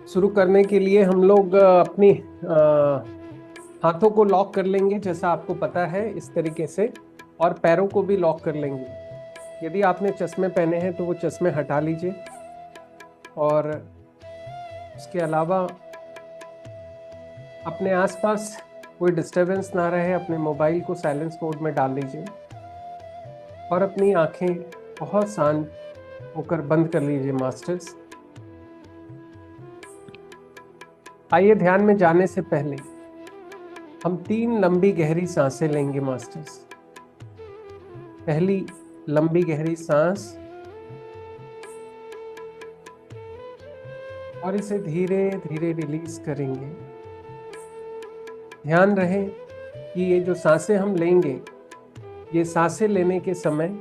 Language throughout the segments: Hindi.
शुरू करने के लिए हम लोग अपनी हाथों को लॉक कर लेंगे, जैसा आपको पता है इस तरीके से, और पैरों को भी लॉक कर लेंगे। यदि आपने चश्मे पहने हैं तो वो चश्मे हटा लीजिए, और उसके अलावा अपने आसपास कोई डिस्टरबेंस ना रहे, अपने मोबाइल को साइलेंस मोड में डाल लीजिए और अपनी आंखें बहुत शांत होकर बंद कर लीजिए मास्टर्स। आइए, ध्यान में जाने से पहले हम 3 लंबी गहरी सांसें लेंगे मास्टर्स। पहली लंबी गहरी सांस, और इसे धीरे धीरे रिलीज करेंगे। ध्यान रहे कि ये जो सांसें हम लेंगे, ये सांसें लेने के समय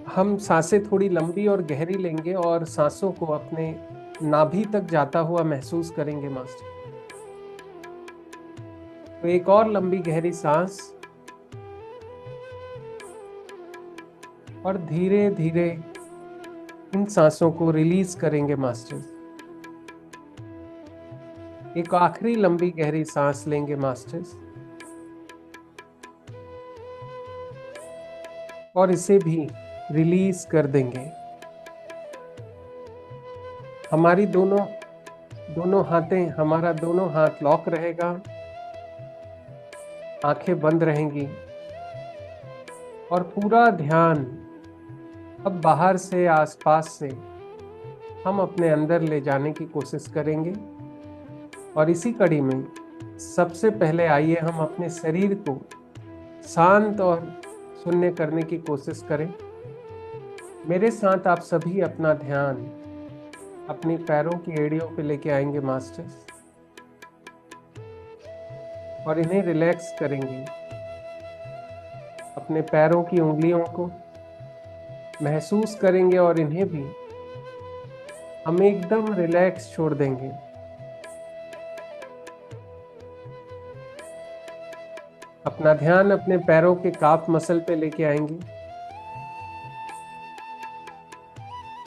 हम सांसें थोड़ी लंबी और गहरी लेंगे और सांसों को अपने नाभि तक जाता हुआ महसूस करेंगे मास्टर। तो एक और लंबी गहरी सांस, और धीरे धीरे इन सांसों को रिलीज करेंगे मास्टर। एक आखिरी लंबी गहरी सांस लेंगे मास्टर्स, और इसे भी रिलीज कर देंगे। हमारी दोनों हमारा दोनों हाथ लॉक रहेगा, आंखें बंद रहेंगी, और पूरा ध्यान अब बाहर से, आसपास से हम अपने अंदर ले जाने की कोशिश करेंगे। और इसी कड़ी में सबसे पहले आइए हम अपने शरीर को शांत और शून्य करने की कोशिश करें। मेरे साथ आप सभी अपना ध्यान अपनी पैरों की एड़ियों पे लेके आएंगे मास्टर्स, और इन्हें रिलैक्स करेंगे। अपने पैरों की उंगलियों को महसूस करेंगे और इन्हें भी हम एकदम रिलैक्स छोड़ देंगे। अपना ध्यान अपने पैरों के काफ मसल पे लेके आएंगे,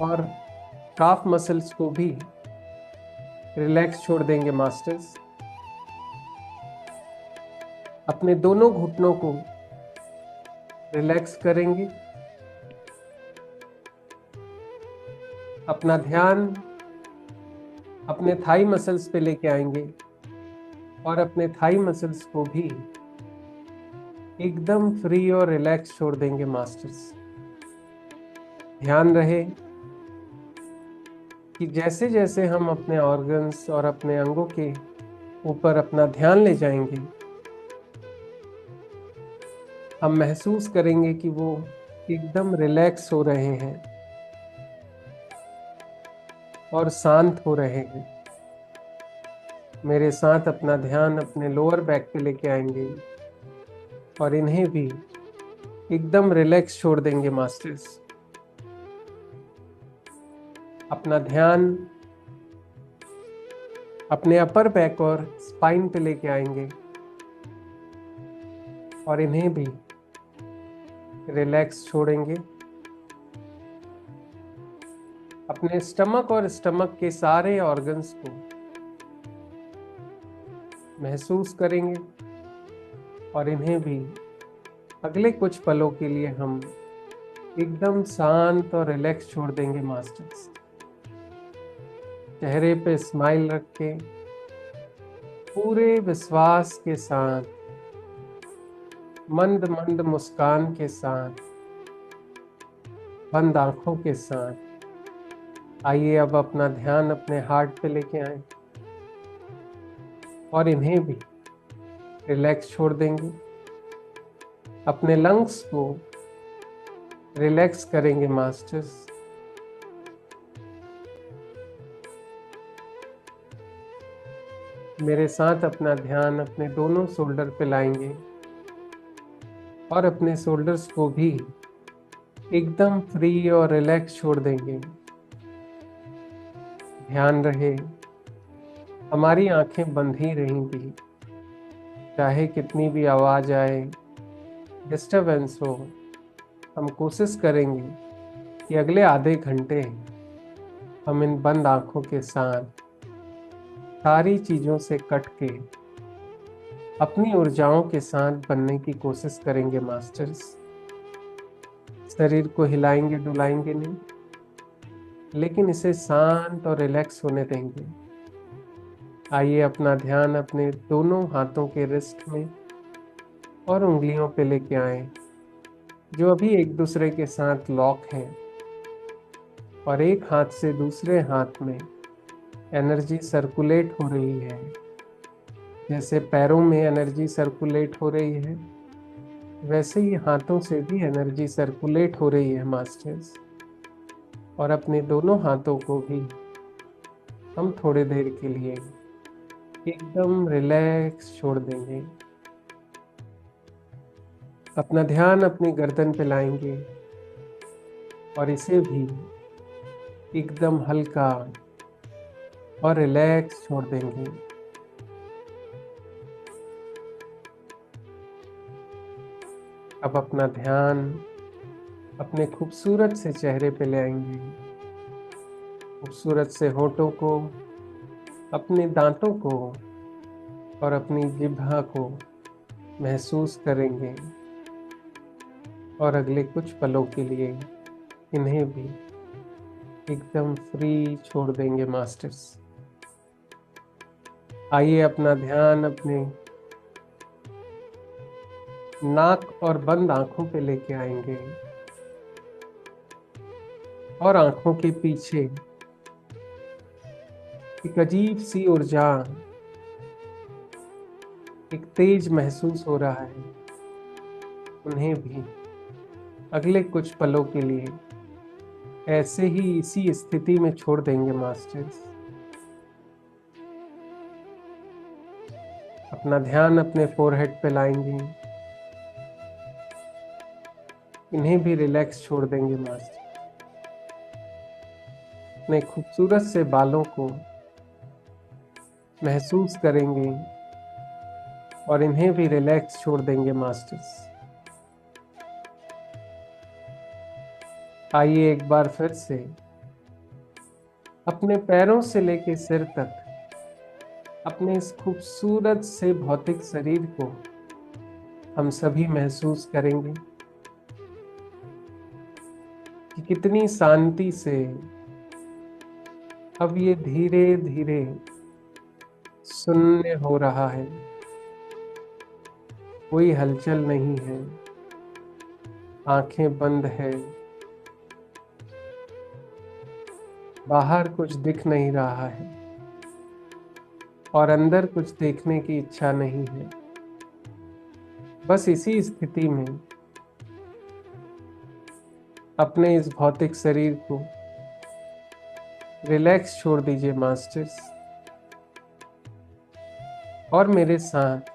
और काफ मसल्स को भी रिलैक्स छोड़ देंगे मास्टर्स। अपने दोनों घुटनों को रिलैक्स करेंगे। अपना ध्यान अपने थाई मसल्स पे लेके आएंगे, और अपने थाई मसल्स को भी एकदम फ्री और रिलैक्स छोड़ देंगे मास्टर्स। ध्यान रहे कि जैसे जैसे हम अपने ऑर्गन्स और अपने अंगों के ऊपर अपना ध्यान ले जाएंगे, हम महसूस करेंगे कि वो एकदम रिलैक्स हो रहे हैं और शांत हो रहे हैं। मेरे साथ अपना ध्यान अपने लोअर बैक पे लेके आएंगे, और इन्हें भी एकदम रिलैक्स छोड़ देंगे मास्टर्स। अपना ध्यान अपने अपर बैक और स्पाइन पे लेके आएंगे, और इन्हें भी रिलैक्स छोड़ेंगे। अपने स्टमक और स्टमक के सारे ऑर्गन्स को महसूस करेंगे, और इन्हें भी अगले कुछ पलों के लिए हम एकदम शांत और रिलैक्स छोड़ देंगे मास्टर्स। चेहरे पे स्माइल रख के, पूरे विश्वास के साथ, मंद मंद मुस्कान के साथ, बंद आंखों के साथ आइए अब अपना ध्यान अपने हार्ट पे लेके आए, और इन्हें भी रिलैक्स छोड़ देंगे। अपने लंग्स को रिलैक्स करेंगे मास्टर्स। मेरे साथ अपना ध्यान अपने दोनों शोल्डर पे लाएंगे, और अपने शोल्डर्स को भी एकदम फ्री और रिलैक्स छोड़ देंगे। ध्यान रहे हमारी आंखें बंद ही रहेंगी, चाहे कितनी भी आवाज आए, डिस्टरबेंस हो। हम कोशिश करेंगे कि अगले आधे घंटे हम इन बंद आंखों के साथ सारी चीज़ों से कट के अपनी ऊर्जाओं के साथ बनने की कोशिश करेंगे मास्टर्स। शरीर को हिलाएंगे डुलाएंगे नहीं, लेकिन इसे शांत और रिलैक्स होने देंगे। आइए अपना ध्यान अपने दोनों हाथों के रिस्ट में और उंगलियों पे लेके आए, जो अभी एक दूसरे के साथ लॉक हैं, और एक हाथ से दूसरे हाथ में एनर्जी सर्कुलेट हो रही है। जैसे पैरों में एनर्जी सर्कुलेट हो रही है, वैसे ही हाथों से भी एनर्जी सर्कुलेट हो रही है मास्टर्स। और अपने दोनों हाथों को भी हम थोड़ी देर के लिए एकदम रिलैक्स छोड़ देंगे। अपना ध्यान अपनी गर्दन पे लाएंगे और इसे भी एकदम हल्का और रिलैक्स छोड़ देंगे। अब अपना ध्यान अपने खूबसूरत से चेहरे पे ले आएंगे। खूबसूरत से होठों को, अपने दांतों को और अपनी जिह्वा को महसूस करेंगे, और अगले कुछ पलों के लिए इन्हें भी एकदम फ्री छोड़ देंगे मास्टर्स। आइए अपना ध्यान अपने नाक और बंद आंखों पे लेके आएंगे, और आंखों के पीछे एक अजीब सी ऊर्जा, एक तेज महसूस हो रहा है। उन्हें भी अगले कुछ पलों के लिए ऐसे ही इसी स्थिति में छोड़ देंगे मास्टर्स। अपना ध्यान अपने फोरहेड पे लाएंगे, इन्हें भी रिलैक्स छोड़ देंगे मास्टर। अपने खूबसूरत से बालों को महसूस करेंगे और इन्हें भी रिलैक्स छोड़ देंगे मास्टर्स। आइए एक बार फिर से अपने पैरों से लेकर सिर तक अपने इस खूबसूरत से भौतिक शरीर को हम सभी महसूस करेंगे कि कितनी शांति से अब ये धीरे धीरे शून्य हो रहा है। कोई हलचल नहीं है, आंखें बंद है, बाहर कुछ दिख नहीं रहा है और अंदर कुछ देखने की इच्छा नहीं है। बस इसी स्थिति में अपने इस भौतिक शरीर को रिलैक्स छोड़ दीजिए मास्टर्स, और मेरे साथ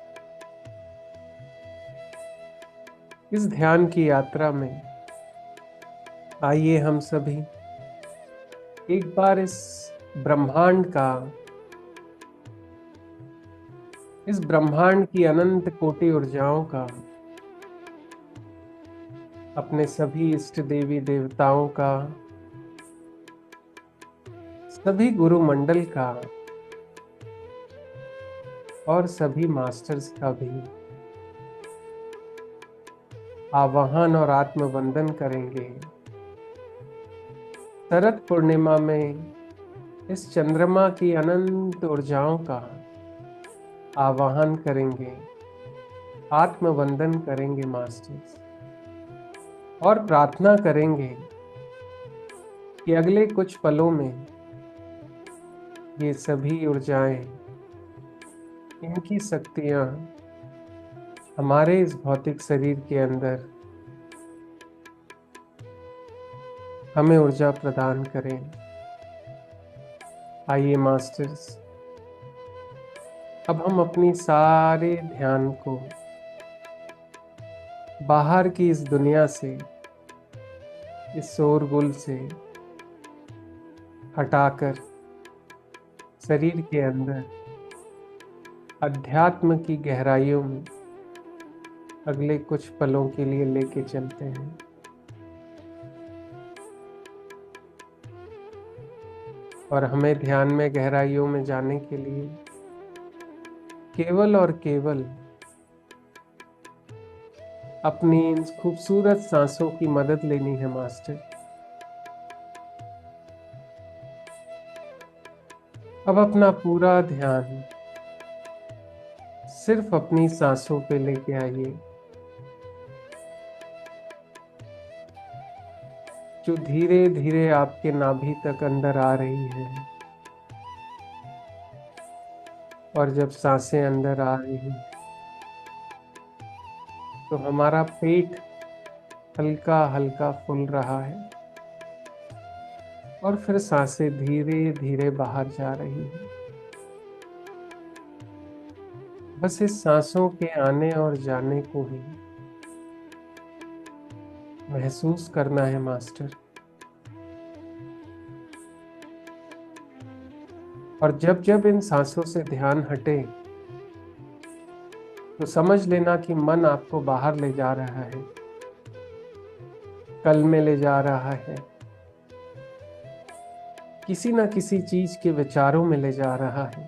इस ध्यान की यात्रा में आइए हम सभी एक बार इस ब्रह्मांड की अनंत कोटि ऊर्जाओं का, अपने सभी इष्ट देवी देवताओं का, सभी गुरु मंडल का और सभी मास्टर्स का भी आवाहन और आत्मवंदन करेंगे। शरद पूर्णिमा में इस चंद्रमा की अनंत ऊर्जाओं का आवाहन करेंगे, आत्मवंदन करेंगे मास्टर्स, और प्रार्थना करेंगे कि अगले कुछ पलों में ये सभी ऊर्जाएं, इनकी शक्तियां हमारे इस भौतिक शरीर के अंदर हमें ऊर्जा प्रदान करें। आइए मास्टर्स, अब हम अपनी सारे ध्यान को बाहर की इस दुनिया से, इस शोरगुल से हटाकर शरीर के अंदर अध्यात्म की गहराइयों में अगले कुछ पलों के लिए लेके चलते हैं। और हमें ध्यान में गहराइयों में जाने के लिए केवल और केवल अपनी इन खूबसूरत सांसों की मदद लेनी है मास्टर। अब अपना पूरा ध्यान सिर्फ अपनी सांसों पे लेके आइए, जो धीरे धीरे आपके नाभि तक अंदर आ रही है। और जब सांसें अंदर आ रही हैं तो हमारा पेट हल्का हल्का फूल रहा है और फिर सांसें धीरे धीरे बाहर जा रही हैं। बस इस सांसों के आने और जाने को ही महसूस करना है मास्टर। और जब जब इन सांसों से ध्यान हटे तो समझ लेना कि मन आपको बाहर ले जा रहा है, कल में ले जा रहा है, किसी न किसी चीज के विचारों में ले जा रहा है।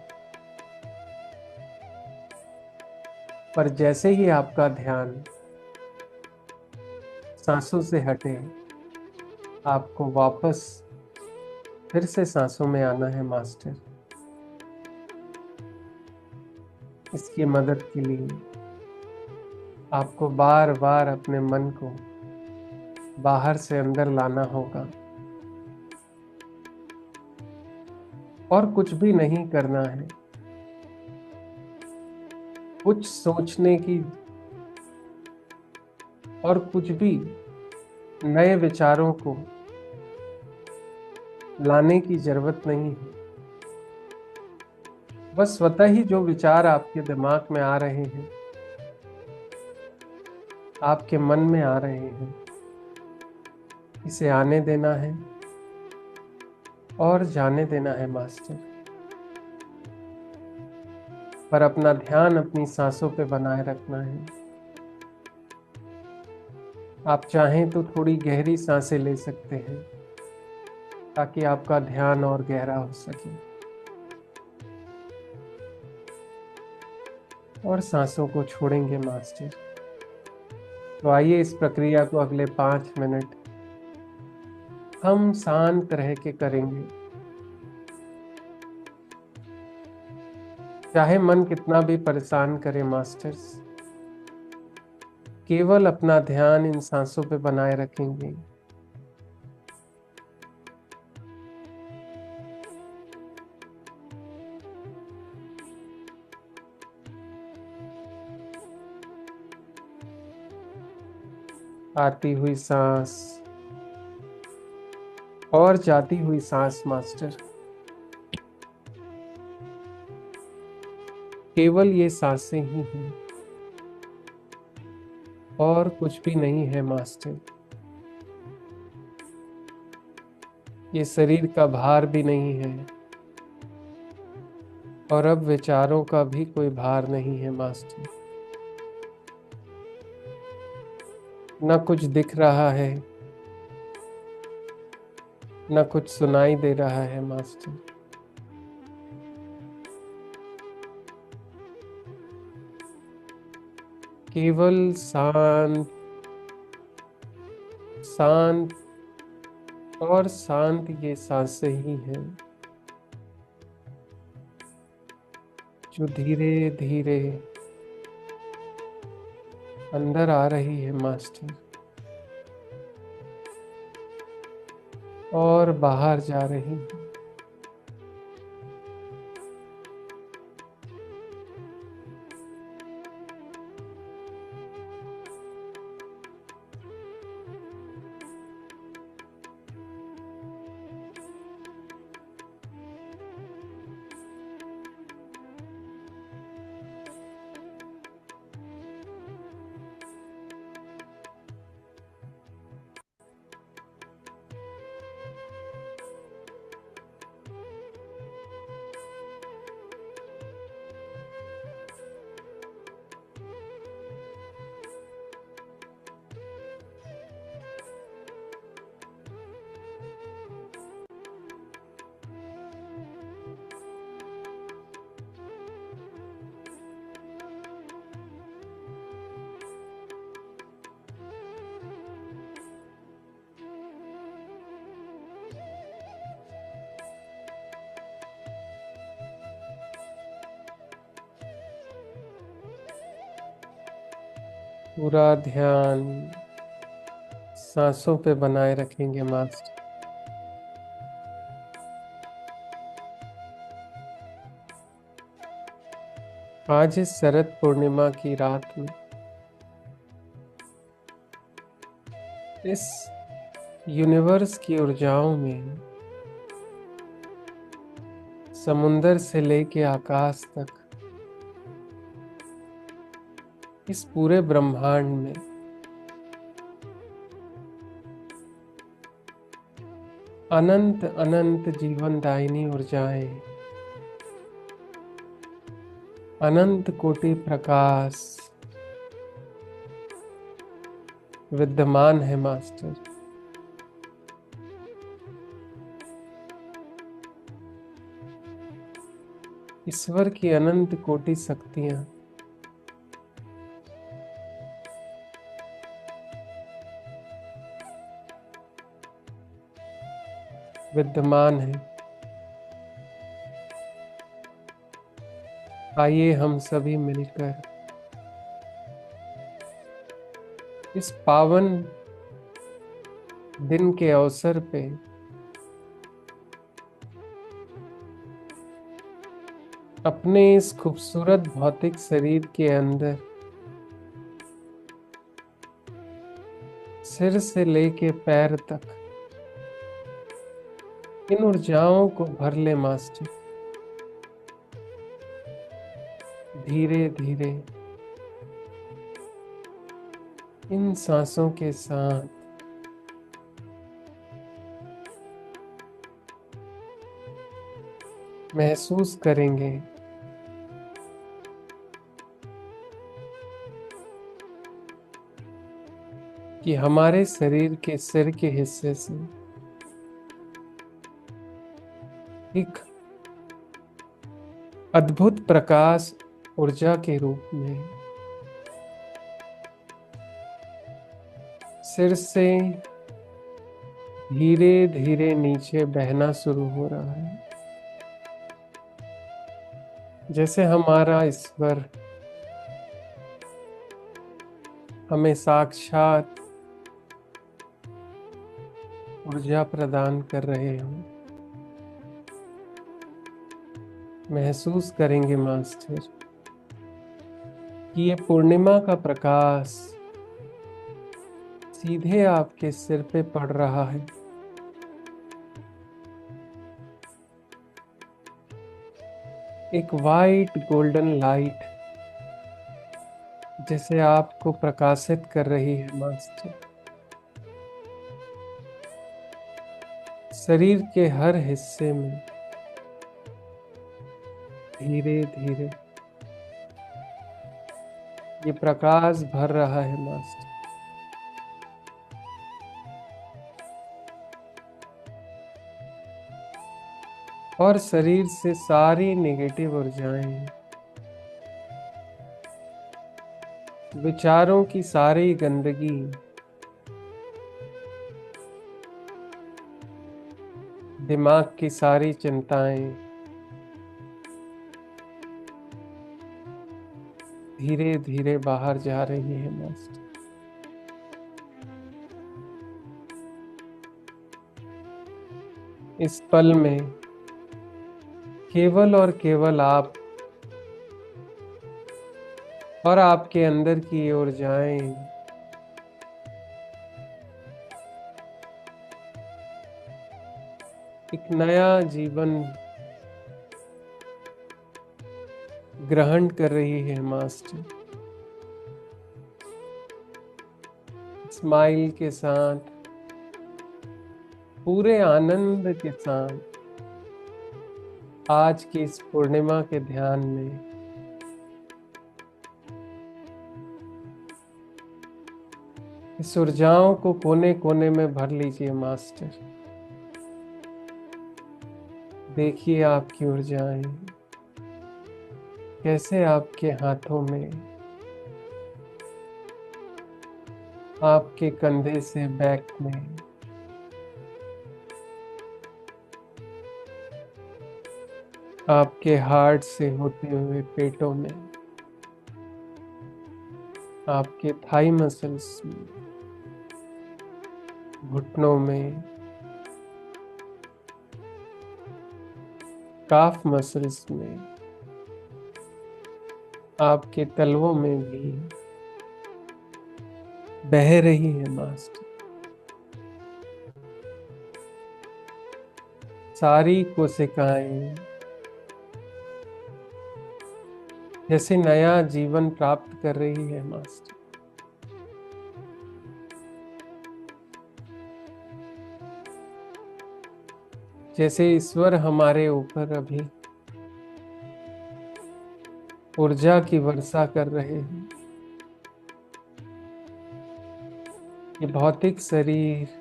पर जैसे ही आपका ध्यान सांसों से हटे, आपको वापस फिर से सांसों में आना है मास्टर। इसकी मदद के लिए आपको बार बार अपने मन को बाहर से अंदर लाना होगा और कुछ भी नहीं करना है। कुछ सोचने की और कुछ भी नए विचारों को लाने की जरूरत नहीं है। बस स्वतः ही जो विचार आपके दिमाग में आ रहे हैं, आपके मन में आ रहे हैं, इसे आने देना है और जाने देना है मास्टर। पर अपना ध्यान अपनी सांसों पे बनाए रखना है। आप चाहें तो थोड़ी गहरी सांसें ले सकते हैं ताकि आपका ध्यान और गहरा हो सके। और सांसों को छोड़ेंगे मास्टर। तो आइए इस प्रक्रिया को अगले 5 मिनट हम शांत रह के करेंगे। चाहे मन कितना भी परेशान करे मास्टर्स, केवल अपना ध्यान इन सांसों पे बनाए रखेंगे। आती हुई सांस और जाती हुई सांस मास्टर, केवल ये सांसें ही हैं और कुछ भी नहीं है मास्टर। ये शरीर का भार भी नहीं है और अब विचारों का भी कोई भार नहीं है मास्टर। न कुछ दिख रहा है, न कुछ सुनाई दे रहा है मास्टर। केवल शांत शांत और शांत ये सांसें ही हैं जो धीरे धीरे अंदर आ रही है मास्टर और बाहर जा रही है। पूरा ध्यान सांसों पे बनाए रखेंगे मास्टर। आज इस शरद पूर्णिमा की रात में इस यूनिवर्स की ऊर्जाओं में समुंदर से लेके आकाश तक इस पूरे ब्रह्मांड में अनंत अनंत जीवनदायिनी ऊर्जाएं, अनंत कोटि प्रकाश विद्यमान है मास्टर। ईश्वर की अनंत कोटि शक्तियां विद्यमान है। आइए हम सभी मिलकर इस पावन दिन के अवसर पे अपने इस खूबसूरत भौतिक शरीर के अंदर सिर से लेके पैर तक इन ऊर्जाओं को भर ले मास्टर। धीरे धीरे इन सांसों के साथ महसूस करेंगे कि हमारे शरीर के सिर के हिस्से से एक अद्भुत प्रकाश ऊर्जा के रूप में सिर से धीरे धीरे नीचे बहना शुरू हो रहा है। जैसे हमारा ईश्वर हमें साक्षात ऊर्जा प्रदान कर रहे हो। महसूस करेंगे मास्टर कि ये पूर्णिमा का प्रकाश सीधे आपके सिर पे पड़ रहा है। एक वाइट गोल्डन लाइट जैसे आपको प्रकाशित कर रही है मास्टर। शरीर के हर हिस्से में धीरे धीरे ये प्रकाश भर रहा है मास्टर। और शरीर से सारी नेगेटिव ऊर्जाएं, विचारों की सारी गंदगी, दिमाग की सारी चिंताएं धीरे धीरे बाहर जा रही है मास्टर। इस पल में केवल और केवल आप और आपके अंदर की ये ऊर्जाएं एक नया जीवन ग्रहण कर रही है मास्टर। स्माइल के साथ, पूरे आनंद के साथ आज की इस पूर्णिमा के ध्यान में इस ऊर्जाओं को कोने कोने में भर लीजिए मास्टर। देखिए आपकी ऊर्जाएं कैसे आपके हाथों में, आपके कंधे से बैक में, आपके हार्ट से होते हुए पेटों में, आपके थाई मसल्स में, घुटनों में, काफ मसल्स में, आपके तलवों में भी बह रही है मास्टर। सारी कोशिकाएं जैसे नया जीवन प्राप्त कर रही है मास्टर। जैसे ईश्वर हमारे ऊपर अभी ऊर्जा की वर्षा कर रहे हैं। ये भौतिक शरीर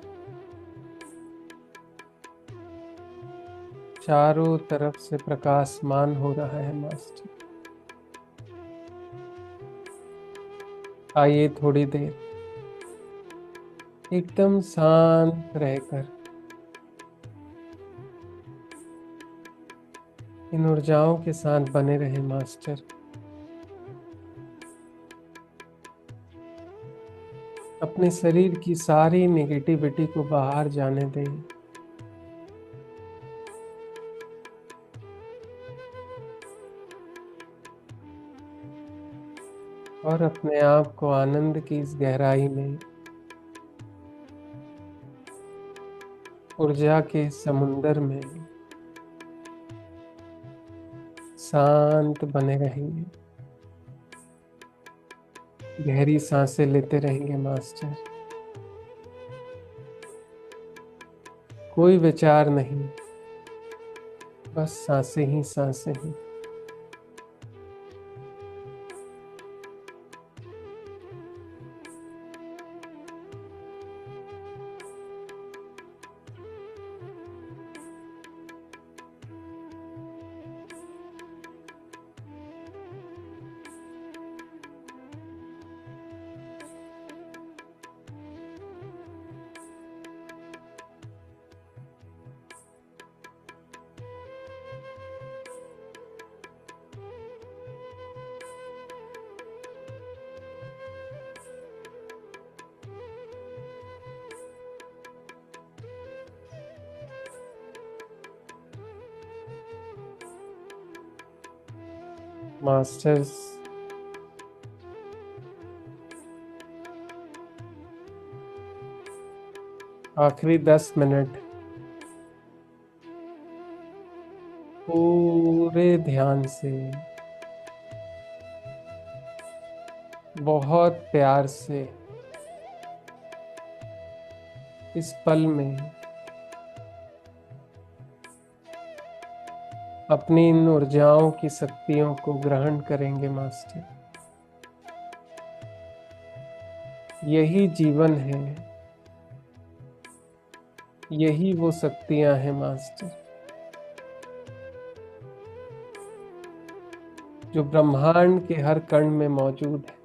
चारों तरफ से प्रकाशमान हो रहा है मास्टर। आइए थोड़ी देर एकदम शांत रहकर इन ऊर्जाओं के साथ बने रहे मास्टर। अपने शरीर की सारी नेगेटिविटी को बाहर जाने दें। और अपने आप को आनंद की इस गहराई में, ऊर्जा के समुंदर में शांत बने रहेंगे। गहरी सांसें लेते रहेंगे मास्टर। कोई विचार नहीं, बस सांसें ही सांसें ही। मास्टर्स आखिरी 10 मिनट पूरे ध्यान से, बहुत प्यार से इस पल में अपनी इन ऊर्जाओं की शक्तियों को ग्रहण करेंगे मास्टर। यही जीवन है, यही वो शक्तियां हैं मास्टर, जो ब्रह्मांड के हर कण में मौजूद है,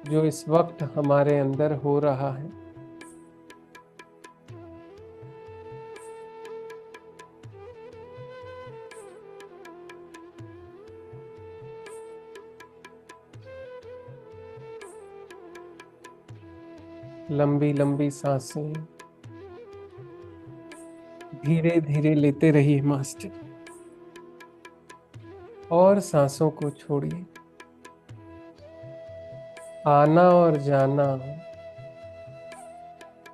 जो इस वक्त हमारे अंदर हो रहा है। लंबी लंबी सांसें धीरे धीरे लेते रहिए मास्टर, और सांसों को छोड़िए। आना और जाना,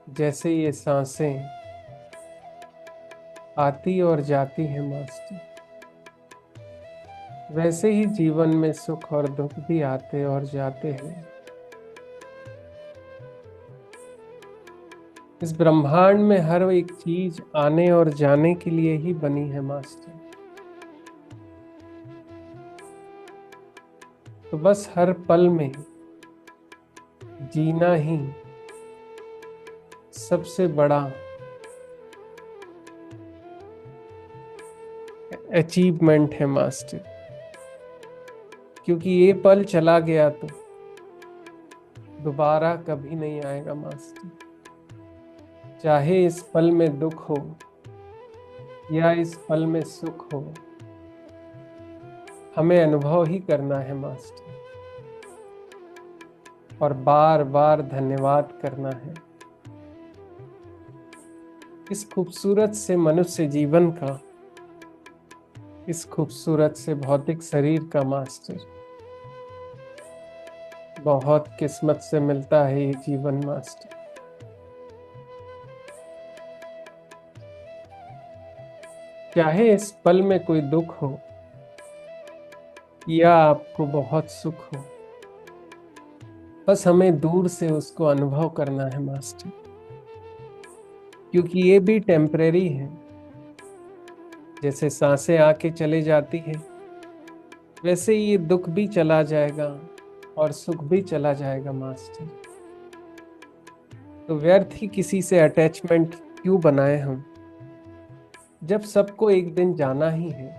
जैसे ये सांसें आती और जाती हैं मास्टर, वैसे ही जीवन में सुख और दुख भी आते और जाते हैं। इस ब्रह्मांड में हर एक चीज आने और जाने के लिए ही बनी है मास्टर। तो बस हर पल में जीना ही सबसे बड़ा अचीवमेंट है मास्टर, क्योंकि ये पल चला गया तो दोबारा कभी नहीं आएगा मास्टर। चाहे इस पल में दुख हो या इस पल में सुख हो, हमें अनुभव ही करना है मास्टर, और बार बार धन्यवाद करना है इस खूबसूरत से मनुष्य जीवन का, इस खूबसूरत से भौतिक शरीर का मास्टर। बहुत किस्मत से मिलता है ये जीवन मास्टर। चाहे इस पल में कोई दुख हो या आपको बहुत सुख हो, बस हमें दूर से उसको अनुभव करना है मास्टर, क्योंकि ये भी टेम्परेरी है। जैसे सांसें आके चली जाती है, वैसे ही ये दुख भी चला जाएगा और सुख भी चला जाएगा मास्टर। तो व्यर्थ ही किसी से अटैचमेंट क्यों बनाए हम, जब सबको एक दिन जाना ही है।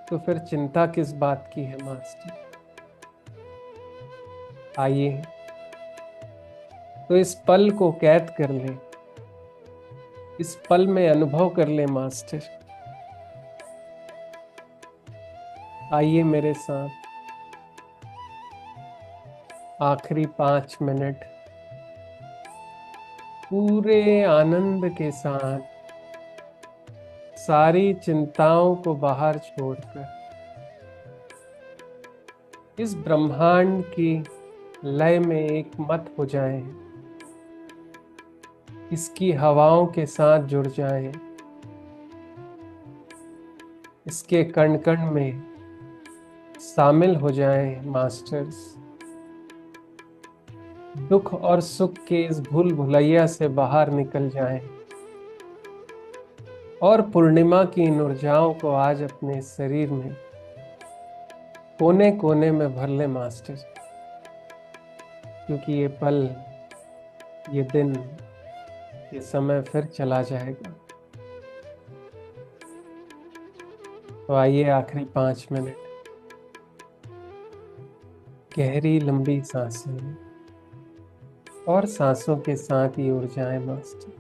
तो फिर चिंता किस बात की है मास्टर। आइए तो इस पल को कैद कर ले, इस पल में अनुभव कर ले मास्टर। आइए मेरे साथ आखिरी 5 मिनट पूरे आनंद के साथ, सारी चिंताओं को बाहर छोड़कर, इस ब्रह्मांड की लय में एक मत हो जाएं, इसकी हवाओं के साथ जुड़ जाएं, इसके कण कण में शामिल हो जाएं मास्टर्स। दुख और सुख के इस भूल भुलैया से बाहर निकल जाएं और पूर्णिमा की इन ऊर्जाओं को आज अपने शरीर में कोने कोने में भर ले मास्टर, क्योंकि ये पल, ये दिन, ये समय फिर चला जाएगा। तो आइए आखिरी 5 मिनट गहरी लंबी सांसें, और सांसों के साथ ही ऊर्जाएं मास्टर।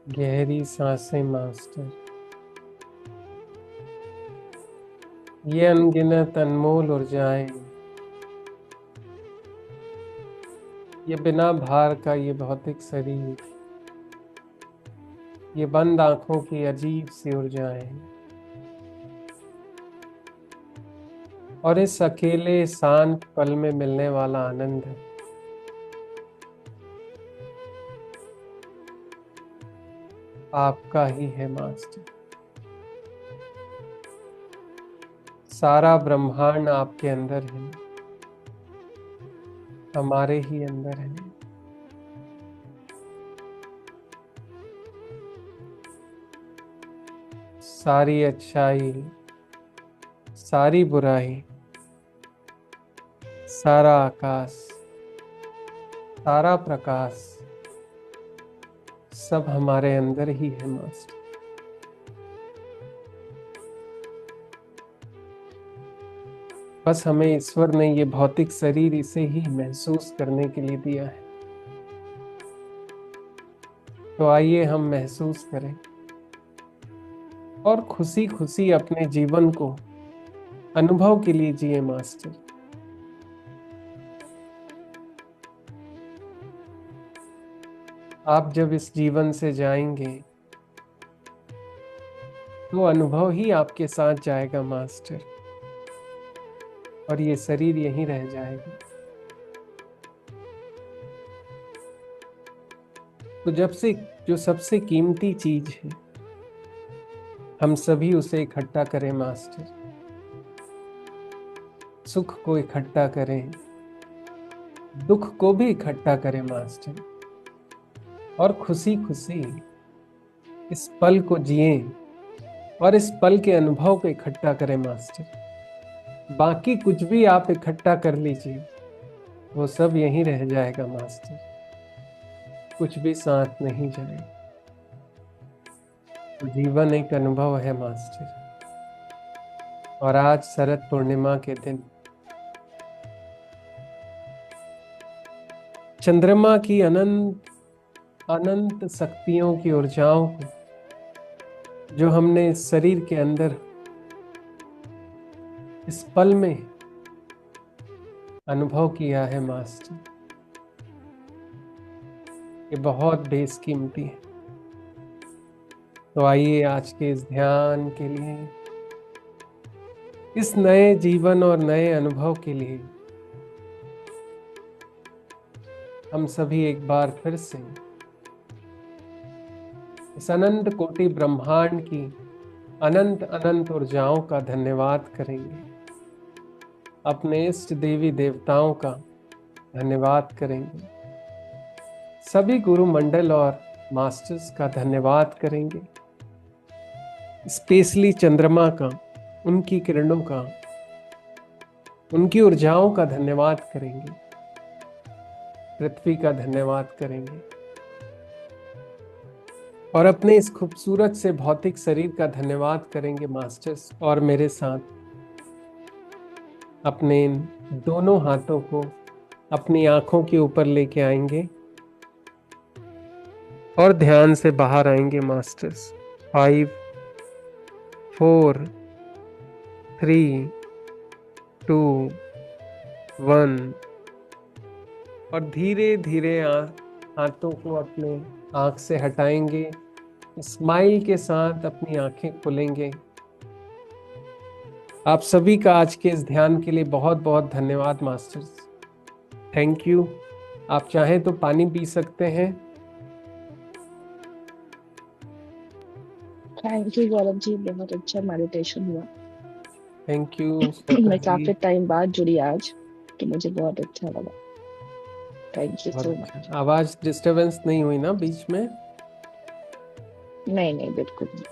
गहरी सांसें मास्टर। ये अनगिनत अनमोल ऊर्जाएं, ये बिना भार का ये भौतिक शरीर, ये बंद आंखों की अजीब सी ऊर्जाएं, और इस अकेले शांत पल में मिलने वाला आनंद आपका ही है मास्टर। सारा ब्रह्मांड आपके अंदर है, हमारे ही अंदर है। सारी अच्छाई, सारी बुराई, सारा आकाश, सारा प्रकाश, सब हमारे अंदर ही है मास्टर। बस हमें ईश्वर ने ये भौतिक शरीर इसे ही महसूस करने के लिए दिया है। तो आइए हम महसूस करें और खुशी खुशी अपने जीवन को अनुभव के लिए जिए मास्टर। आप जब इस जीवन से जाएंगे तो अनुभव ही आपके साथ जाएगा मास्टर, और ये शरीर यहीं रह जाएगा। तो जब से जो सबसे कीमती चीज है, हम सभी उसे इकट्ठा करें मास्टर। सुख को इकट्ठा करें, दुख को भी इकट्ठा करें मास्टर, और खुशी खुशी इस पल को जिए और इस पल के अनुभव को इकट्ठा करें मास्टर। बाकी कुछ भी आप इकट्ठा कर लीजिए, वो सब यहीं रह जाएगा मास्टर, कुछ भी साथ नहीं जाएगा। तो जीवन एक अनुभव है मास्टर। और आज शरद पूर्णिमा के दिन चंद्रमा की अनंत अनंत शक्तियों की ऊर्जाओं को जो हमने इस शरीर के अंदर इस पल में अनुभव किया है मास्टर, ये बहुत बेशकीमती है। तो आइए आज के इस ध्यान के लिए, इस नए जीवन और नए अनुभव के लिए हम सभी एक बार फिर से इस अनंत कोटि ब्रह्मांड की अनंत अनंत ऊर्जाओं का धन्यवाद करेंगे। अपने इष्ट देवी देवताओं का धन्यवाद करेंगे। सभी गुरु मंडल और मास्टर्स का धन्यवाद करेंगे। स्पेशली चंद्रमा का, उनकी किरणों का, उनकी ऊर्जाओं का धन्यवाद करेंगे। पृथ्वी का धन्यवाद करेंगे और अपने इस खूबसूरत से भौतिक शरीर का धन्यवाद करेंगे मास्टर्स। और मेरे साथ अपने इन दोनों हाथों को अपनी आंखों के ऊपर लेके आएंगे और ध्यान से बाहर आएंगे मास्टर्स। 5 4 3 2 1 और धीरे धीरे हाथों को अपने आंख से हटाएंगे। स्माइल के साथ अपनी आंखें खोलेंगे। आप सभी का आज के इस ध्यान के लिए बहुत बहुत धन्यवाद मास्टर्स। Thank you. आप चाहें तो पानी पी सकते हैं। थैंक यू गौरव जी, बहुत अच्छा मेडिटेशन हुआ। थैंक यू मैं काफी टाइम बाद जुड़ी आज, तो मुझे बहुत अच्छा लगा। Thank you so much. आवाज डिस्टरबेंस नहीं हुई ना बीच में? नहीं बिल्कुल नहीं।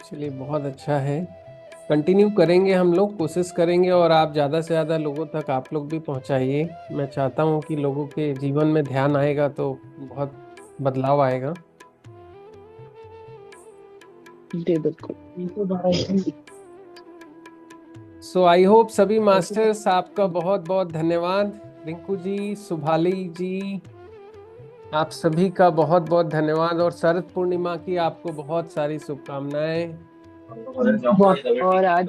चलिए बहुत अच्छा है। कंटिन्यू करेंगे, हम लोग कोशिश करेंगे और आप ज़्यादा से ज़्यादा लोगों तक आप लोग भी पहुंचाइए। मैं चाहता हूं कि लोगों के जीवन में ध्यान आएगा तो बहुत बदलाव आएगा। जी बिल्कुल। सो आई होप सभी मास्टर्स, आपका बहुत बहुत धन्यवाद। रिंकू जी, सुभाली जी, आप सभी का बहुत बहुत धन्यवाद और शरद पूर्णिमा की आपको बहुत सारी शुभकामनाएं। और आज